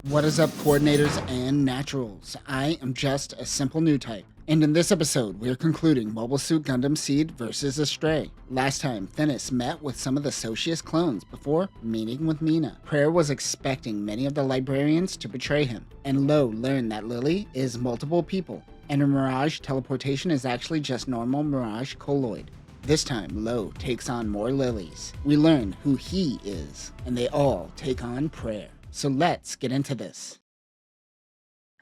What is up, coordinators and naturals? I am just a simple new type. And in this episode, we're concluding Mobile Suit Gundam Seed vs. Astray. Last time, Finis met with some of the Socius clones before meeting with Mina. Prayer was expecting many of the Librarians to betray him, and Lo learned that Lily is multiple people, and her Mirage teleportation is actually just normal Mirage colloid. This time, Lo takes on more Lilies. We learn who he is, and they all take on Prayer. So let's get into this.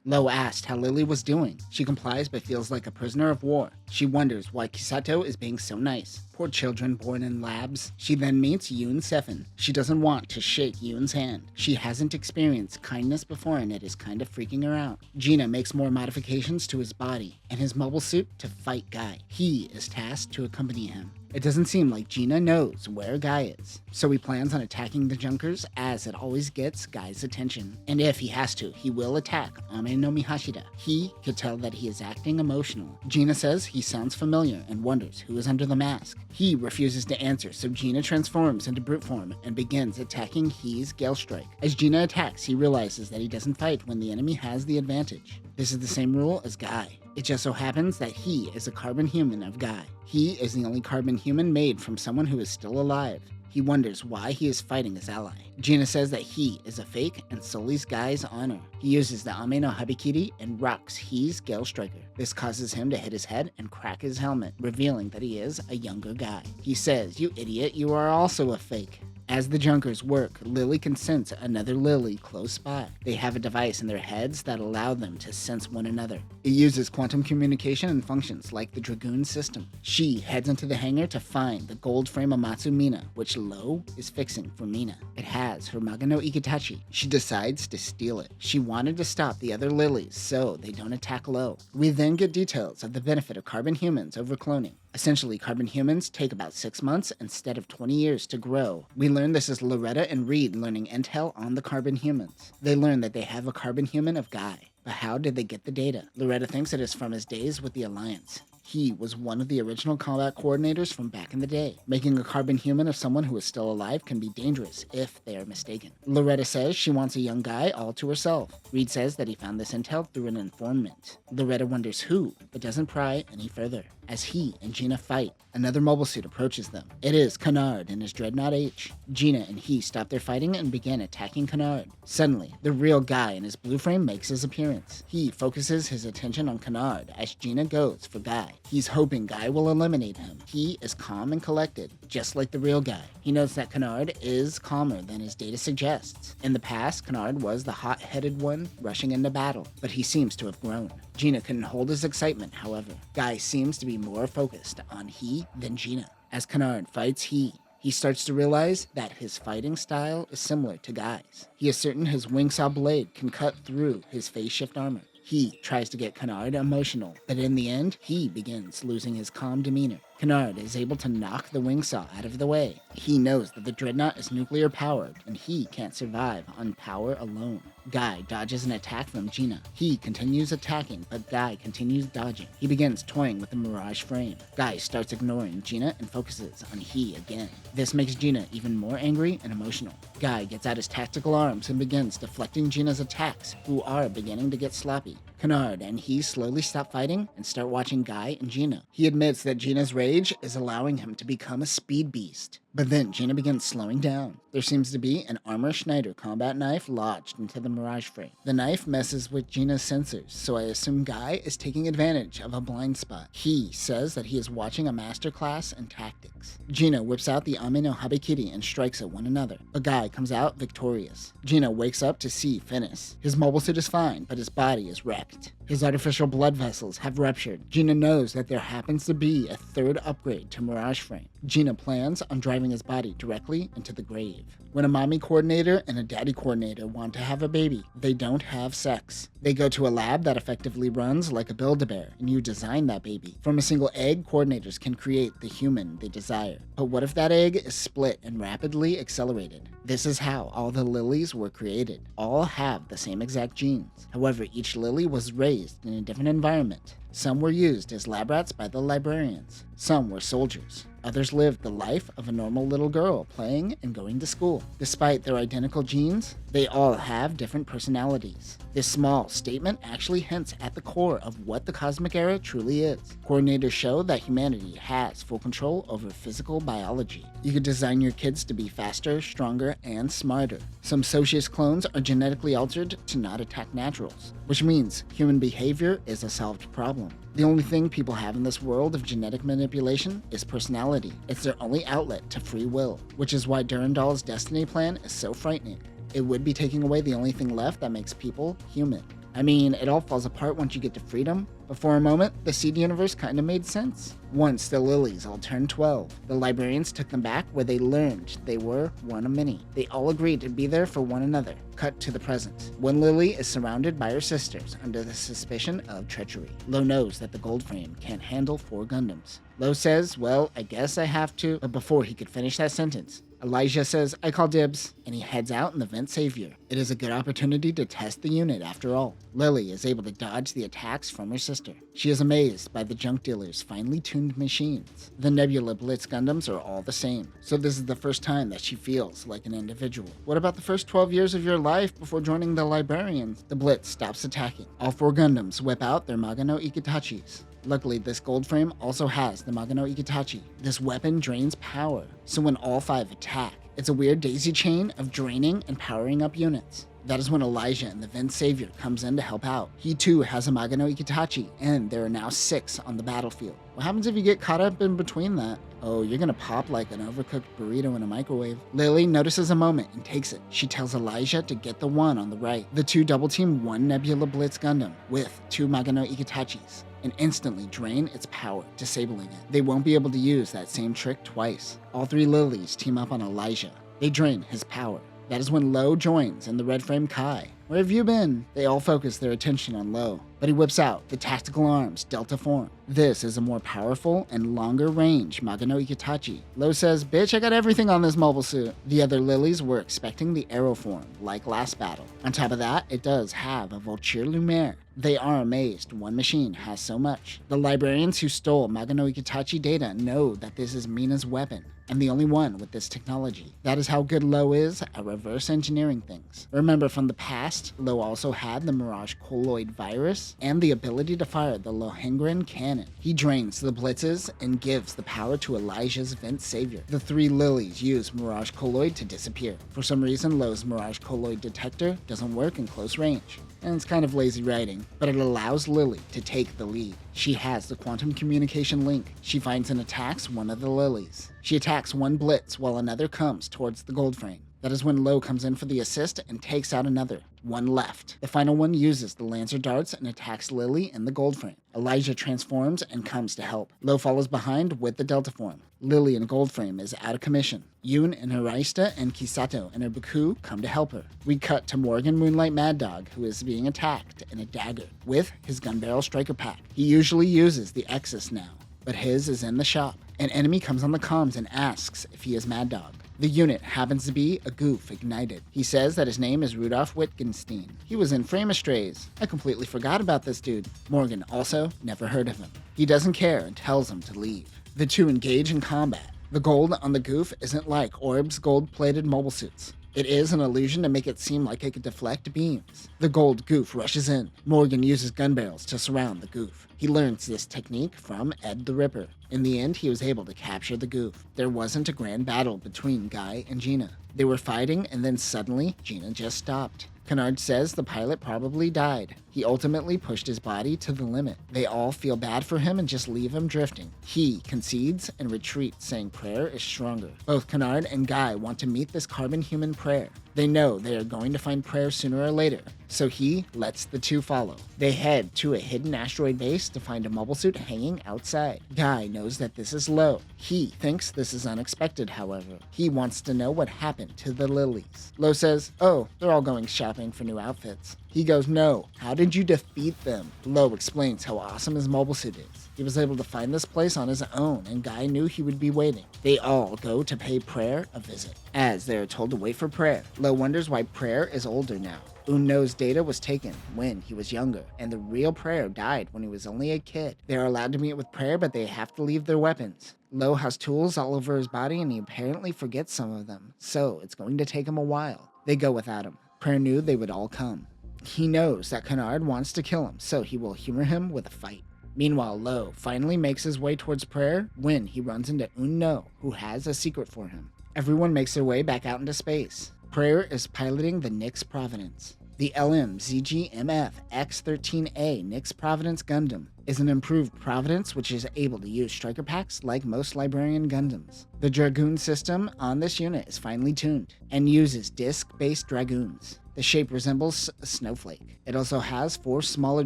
Lo asked how Lily was doing. She complies but feels like a prisoner of war. She wonders why Kisato is being so nice. Poor children born in labs. She then meets Yoon Sefin. She doesn't want to shake Yoon's hand. She hasn't experienced kindness before and it is kind of freaking her out. Gina makes more modifications to his body and his mobile suit to fight Guy. He is tasked to accompany him. It doesn't seem like Gina knows where Guy is, so he plans on attacking the Junkers as it always gets Guy's attention. And if he has to, he will attack Ame no Mihashida. He could tell that he is acting emotional. Gina says he sounds familiar and wonders who is under the mask. He refuses to answer, so Gina transforms into brute form and begins attacking He's Gale Strike. As Gina attacks, he realizes that he doesn't fight when the enemy has the advantage. This is the same rule as Guy. It just so happens that he is a carbon human of Guy. He is the only carbon human made from someone who is still alive. He wonders why he is fighting his ally. Gina says that he is a fake and sullies Guy's honor. He uses the Ame no Habikiri and rocks He's Gale Striker. This causes him to hit his head and crack his helmet, revealing that he is a younger Guy. He says, "You idiot, you are also a fake." As the Junkers work, Lily can sense another Lily close by. They have a device in their heads that allow them to sense one another. It uses quantum communication and functions like the Dragoon system. She heads into the hangar to find the gold frame Amatsu Mina, which Lo is fixing for Mina. It has her Magano Ikitachi. She decides to steal it. She wanted to stop the other Lilies so they don't attack Lo. We then get details of the benefit of carbon humans over cloning. Essentially, carbon humans take about 6 months instead of 20 years to grow. We learn this is Loretta and Reed learning intel on the carbon humans. They learn that they have a carbon human of Guy. But how did they get the data? Loretta thinks it is from his days with the Alliance. He was one of the original combat coordinators from back in the day. Making a carbon human of someone who is still alive can be dangerous if they are mistaken. Loretta says she wants a young Guy all to herself. Reed says that he found this intel through an informant. Loretta wonders who, but doesn't pry any further. As he and Gina fight, another mobile suit approaches them. It is Canard and his Dreadnought H. Gina and he stop their fighting and begin attacking Canard. Suddenly, the real Guy in his blue frame makes his appearance. He focuses his attention on Canard as Gina goes for Guy. He's hoping Guy will eliminate him. He is calm and collected, just like the real Guy. He knows that Canard is calmer than his data suggests. In the past, Canard was the hot-headed one rushing into battle, but he seems to have grown. Gina couldn't hold his excitement, however. Guy seems to be more focused on he than Gina. As Canard fights he starts to realize that his fighting style is similar to Guy's. He is certain his wingsaw blade can cut through his phase shift armor. He tries to get Canard emotional, but in the end, he begins losing his calm demeanor. Canard is able to knock the wingsaw out of the way. He knows that the Dreadnought is nuclear powered, and he can't survive on power alone. Guy dodges an attack from Gina. He continues attacking, but Guy continues dodging. He begins toying with the Mirage frame. Guy starts ignoring Gina and focuses on he again. This makes Gina even more angry and emotional. Guy gets out his tactical arms and begins deflecting Gina's attacks, who are beginning to get sloppy. Canard and he slowly stop fighting and start watching Guy and Gina. He admits that Gina's rage is allowing him to become a speed beast. But then Gina begins slowing down. There seems to be an Armor Schneider combat knife lodged into the Mirage frame. The knife messes with Gina's sensors, so I assume Guy is taking advantage of a blind spot. He says that he is watching a masterclass in tactics. Gina whips out the Ame no Habikiri and strikes at one another, but Guy comes out victorious. Gina wakes up to see Finis. His mobile suit is fine, but his body is wrecked. His artificial blood vessels have ruptured. Gina knows that there happens to be a third upgrade to Mirage frame. Gina plans on driving his body directly into the grave. When a mommy coordinator and a daddy coordinator want to have a baby, they don't have sex. They go to a lab that effectively runs like a Build-A-Bear, and you design that baby. From a single egg, coordinators can create the human they desire. But what if that egg is split and rapidly accelerated? This is how all the Lilies were created. All have the same exact genes. However, each Lily was raised in a different environment. Some were used as lab rats by the Librarians. Some were soldiers. Others lived the life of a normal little girl, playing and going to school. Despite their identical genes, They all have different personalities. This small statement actually hints at the core of what the cosmic era truly is. Coordinators show that humanity has full control over physical biology. You could design your kids to be faster, stronger, and smarter. Some Socius clones are genetically altered to not attack naturals, which means human behavior is a solved problem. The only thing people have in this world of genetic manipulation is personality. It's their only outlet to free will, which is why Durandal's destiny plan is so frightening. It would be taking away the only thing left that makes people human. I mean, it all falls apart once you get to freedom, but for a moment, the seed universe kinda made sense. Once the Lilies all turned 12, the Librarians took them back where they learned they were one of many. They all agreed to be there for one another. Cut to the present. One Lily is surrounded by her sisters under the suspicion of treachery. Lo knows that the gold frame can't handle 4 Gundams. Lo says, well, I guess I have to, but before he could finish that sentence, Elijah says, I call dibs, and he heads out in the Vent Savior. It is a good opportunity to test the unit after all. Lily is able to dodge the attacks from her sister. She is amazed by the junk dealer's finely tuned machines. The Nebula Blitz Gundams are all the same, so this is the first time that she feels like an individual. What about the first 12 years of your life before joining the Librarians? The Blitz stops attacking. All 4 Gundams whip out their Magano Ikitachis. Luckily, this gold frame also has the Magano Ikitachi. This weapon drains power, so when all 5 attack, it's a weird daisy chain of draining and powering up units. That is when Elijah and the Vent Savior comes in to help out. He too has a Magano Ikitachi, and there are now 6 on the battlefield. What happens if you get caught up in between that? Oh, you're gonna pop like an overcooked burrito in a microwave. Lily notices a moment and takes it. She tells Elijah to get the one on the right. The 2 double team 1 Nebula Blitz Gundam with 2 Magano Ikitachis and instantly drain its power, disabling it. They won't be able to use that same trick twice. All 3 Lilies team up on Elijah. They drain his power. That is when Lo joins in the red frame Kai. Where have you been? They all focus their attention on Lo, but he whips out the Tactical Arms Delta form. This is a more powerful and longer range Magano Ikitachi. Lo says, bitch, I got everything on this mobile suit. The other Lilies were expecting the Arrow form, like last battle. On top of that, it does have a Vulture Lumiere. They are amazed one machine has so much. The Librarians who stole Magano Ikitachi data know that this is Mina's weapon, and the only one with this technology. That is how good Lo is at reverse engineering things. Remember from the past, Lo also had the Mirage Colloid virus and the ability to fire the Lohengrin cannon. He drains the blitzes and gives the power to Elijah's Vent Savior. The 3 Lilies use Mirage Colloid to disappear. For some reason, Lo's Mirage Colloid detector doesn't work in close range. And it's kind of lazy writing, but it allows Lily to take the lead. She has the quantum communication link. She finds and attacks one of the Lilies. She attacks one blitz while another comes towards the gold frame. That is when Lo comes in for the assist and takes out another. One left. The final one uses the Lancer darts and attacks Lily in the gold frame. Elijah transforms and comes to help. Lo follows behind with the Delta form. Lily in gold frame is out of commission. Yun and Hiraista and Kisato and her Baku come to help her. We cut to Morgan Moonlight Mad Dog, who is being attacked in a dagger with his gun barrel striker pack. He usually uses the Exus now, but his is in the shop. An enemy comes on the comms and asks if he is Mad Dog. The unit happens to be a goof ignited. He says that his name is Rudolph Wittgenstein. He was in Frame Astrays. I completely forgot about this dude. Morgan also never heard of him. He doesn't care and tells him to leave. The 2 engage in combat. The gold on the goof isn't like Orb's gold-plated mobile suits. It is an illusion to make it seem like it could deflect beams. The gold goof rushes in. Morgan uses gun barrels to surround the goof. He learns this technique from Ed the Ripper. In the end, he was able to capture the goof. There wasn't a grand battle between Guy and Gina. They were fighting, and then suddenly, Gina just stopped. Kennard says the pilot probably died. He ultimately pushed his body to the limit. They all feel bad for him and just leave him drifting. He concedes and retreats, saying Prayer is stronger. Both Kennard and Guy want to meet this carbon human Prayer. They know they are going to find Prayer sooner or later, so he lets the 2 follow. They head to a hidden asteroid base to find a mobile suit hanging outside. Guy knows that this is Lo. He thinks this is unexpected, however. He wants to know what happened to the Lilies. Lo says, oh, they're all going shopping for new outfits. He goes, no, how did you defeat them? Lo explains how awesome his mobile suit is. He was able to find this place on his own, and Guy knew he would be waiting. They all go to pay Prayer a visit. As they are told to wait for Prayer, Lo wonders why Prayer is older now. Unno's data was taken when he was younger, and the real Prayer died when he was only a kid. They are allowed to meet with Prayer, but they have to leave their weapons. Lo has tools all over his body, and he apparently forgets some of them, so it's going to take him a while. They go without him. Prayer knew they would all come. He knows that Kennard wants to kill him, so he will humor him with a fight. Meanwhile, Lo finally makes his way towards Prayer when he runs into Un-No, who has a secret for him. Everyone makes their way back out into space. Prayer is piloting the Nix Providence. The LN-ZGMF-X13A Nix Providence Gundam is an improved Providence which is able to use striker packs like most Librarian Gundams. The Dragoon system on this unit is finely tuned and uses disc-based Dragoons. The shape resembles a snowflake. It also has 4 smaller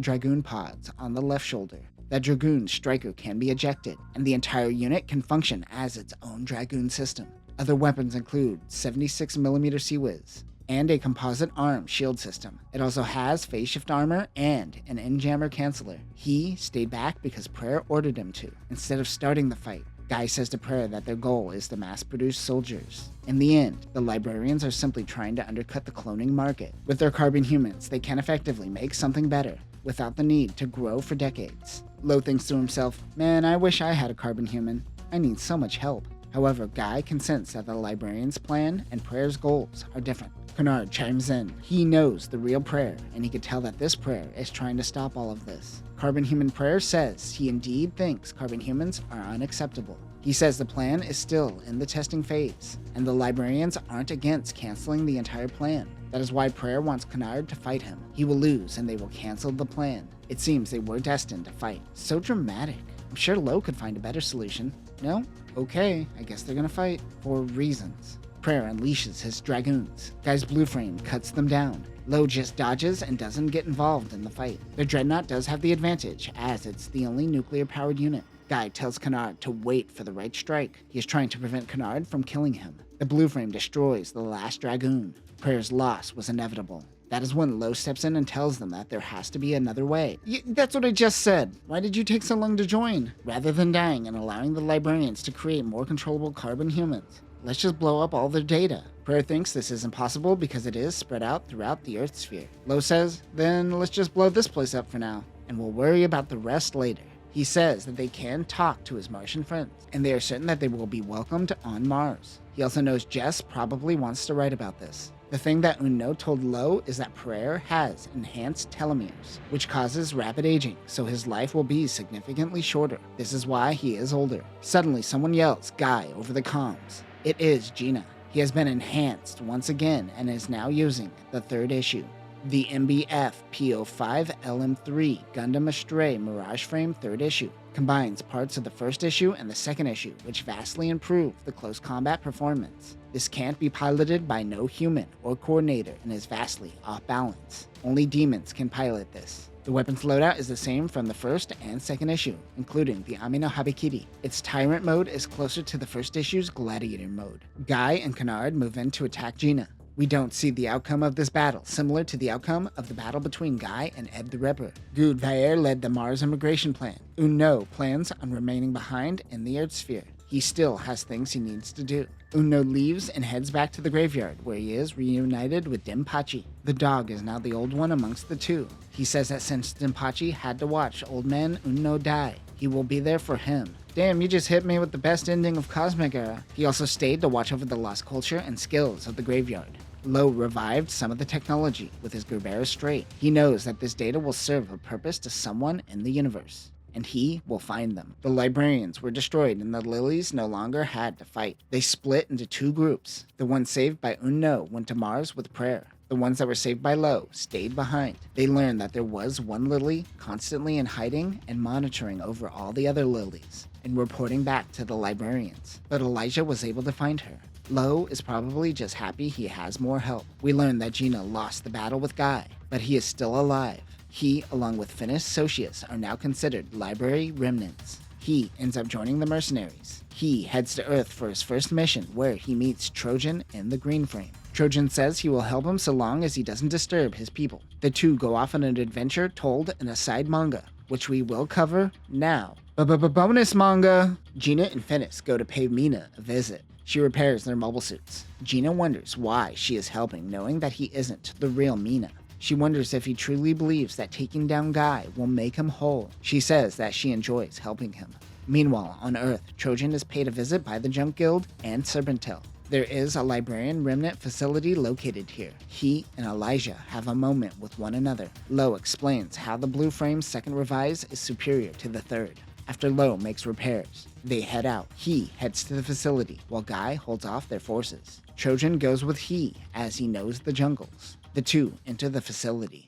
Dragoon pods on the left shoulder. That Dragoon striker can be ejected, and the entire unit can function as its own Dragoon system. Other weapons include 76mm CIWS, and a composite arm shield system. It also has phase shift armor and an in-jammer canceller. He stayed back because Prayer ordered him to, instead of starting the fight. Guy says to Prayer that their goal is to mass-produce soldiers. In the end, the Librarians are simply trying to undercut the cloning market. With their carbon humans, they can effectively make something better, without the need to grow for decades. Lo thinks to himself, man, I wish I had a carbon human. I need so much help. However, Guy can sense that the Librarian's plan and Prayer's goals are different. Kennard chimes in. He knows the real Prayer, and he can tell that this Prayer is trying to stop all of this. Carbon Human Prayer says he indeed thinks carbon humans are unacceptable. He says the plan is still in the testing phase, and the Librarians aren't against canceling the entire plan. That is why Prayer wants Kennard to fight him. He will lose, and they will cancel the plan. It seems they were destined to fight. So dramatic. I'm sure Lo could find a better solution. No? Okay, I guess they're gonna fight. For reasons. Prayer unleashes his Dragoons. Guy's blue frame cuts them down. Lo just dodges and doesn't get involved in the fight. The Dreadnought does have the advantage, as it's the only nuclear-powered unit. Guy tells Kennard to wait for the right strike. He is trying to prevent Kennard from killing him. The blue frame destroys the last Dragoon. Prayer's loss was inevitable. That is when Lo steps in and tells them that there has to be another way. That's what I just said. Why did you take so long to join? Rather than dying and allowing the Librarians to create more controllable carbon humans, let's just blow up all their data. Prayer thinks this is impossible because it is spread out throughout the Earth sphere. Lo says, then let's just blow this place up for now, and we'll worry about the rest later. He says that they can talk to his Martian friends, and they are certain that they will be welcomed on Mars. He also knows Jess probably wants to write about this. The thing that Un-No told Lo is that Prayer has enhanced telomeres, which causes rapid aging, so his life will be significantly shorter. This is why he is older. Suddenly, someone yells, Guy, over the comms. It is Gina. He has been enhanced once again and is now using the 3rd issue. The MBF P05 LM3 Gundam Astray Mirage Frame 3rd issue combines parts of the 1st issue and the 2nd issue, which vastly improve the close combat performance. This can't be piloted by no human or coordinator and is vastly off balance. Only demons can pilot this. The weapons loadout is the same from the 1st and 2nd issue, including the Ami no Habikiri. Its Tyrant mode is closer to the 1st issue's Gladiator mode. Guy and Kennard move in to attack Gina. We don't see the outcome of this battle, similar to the outcome of the battle between Guy and Ed the Ripper. Gudvair led the Mars immigration plan. Un-No plans on remaining behind in the Earth sphere. He still has things he needs to do. Un-No leaves and heads back to the graveyard, where he is reunited with Denpachi. The dog is now the old one amongst the two. He says that since Denpachi had to watch old man Un-No die, he will be there for him. Damn, you just hit me with the best ending of Cosmic Era. He also stayed to watch over the lost culture and skills of the graveyard. Lo revived some of the technology with his Gerbera Strait. He knows that this data will serve a purpose to someone in the universe, and he will find them. The Librarians were destroyed and the Lilies no longer had to fight. They split into 2 groups. The ones saved by Un-No went to Mars with Prayer. The ones that were saved by Lo stayed behind. They learned that there was one Lily constantly in hiding and monitoring over all the other Lilies and reporting back to the Librarians. But Elijah was able to find her. Lo is probably just happy he has more help. We learn that Gina lost the battle with Guy, but he is still alive. He, along with Finis Socius, are now considered library remnants. He ends up joining the mercenaries. He heads to Earth for his first mission, where he meets Trojan in the green frame. Trojan says he will help him so long as he doesn't disturb his people. The two go off on an adventure told in a side manga, which we will cover now. Bonus manga! Gina and Finis go to pay Mina a visit. She repairs their mobile suits. Gina wonders why she is helping, knowing that he isn't the real Mina. She wonders if he truly believes that taking down Guy will make him whole. She says that she enjoys helping him. Meanwhile, on Earth, Trojan is paid a visit by the Junk Guild and Serpentel. There is a Librarian remnant facility located here. He and Elijah have a moment with one another. Lo explains how the Blue Frame's second revise is superior to the third. After Lo makes repairs, they head out. He heads to the facility, while Guy holds off their forces. Trojan goes with He, as he knows the jungles. The two enter the facility.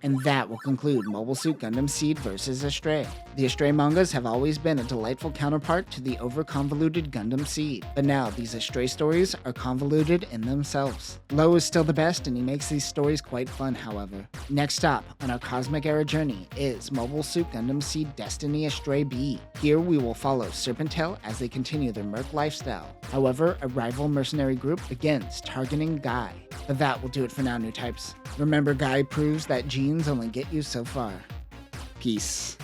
And that will conclude Mobile Suit Gundam Seed vs. Astray. The Astray mangas have always been a delightful counterpart to the over-convoluted Gundam Seed, but now these Astray stories are convoluted in themselves. Lo is still the best, and he makes these stories quite fun, however. Next stop on our Cosmic Era journey is Mobile Suit Gundam Seed Destiny Astray B. Here we will follow Serpentail as they continue their merc lifestyle. However, a rival mercenary group begins targeting Guy. But that will do it for now, new types. Remember, Guy proves that genes only get you so far. Peace.